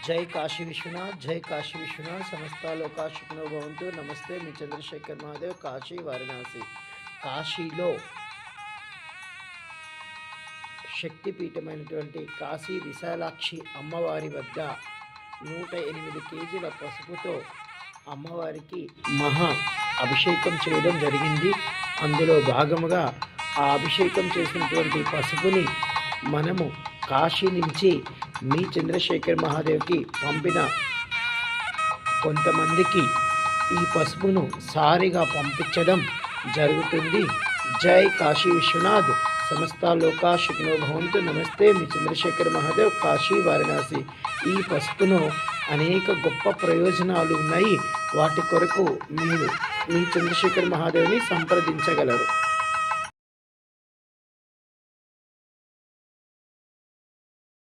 जय काशी विश्वनाथ, जय काशी विश्वनाथ, समस्ता लोका सुखिनो भवन्तु। नमस्ते, मी चंद्रशेखर महादेव, काशी वाరణాసి। కాశీలో శక్తిపీఠమైనటువంటి కాశీ విశాలాక్షి అమ్మవారి వద్ద 108 కేజీల పసుపుతో అమ్మవారికి మహా అభిషేకం చేయడం జరిగింది. అందులో భాగముగా ఆ అభిషేకం చేసినటువంటి పసుపుని మనము కాశీ నుంచి మీ చంద్రశేఖర్ మహాదేవ్కి పంపిన కొంతమందికి ఈ పసుపును సారిగా పంపించడం జరుగుతుంది. జై కాశీ విశ్వనాథ్, సమస్త లోకా సుఖినో భవంతు. నమస్తే, మీ చంద్రశేఖర్ మహాదేవ్, కాశీ వారణాసి. ఈ పసుపును అనేక గొప్ప ప్రయోజనాలు ఉన్నాయి. వాటి కొరకు మీరు మీ చంద్రశేఖర్ మహాదేవ్ని సంప్రదించగలరు.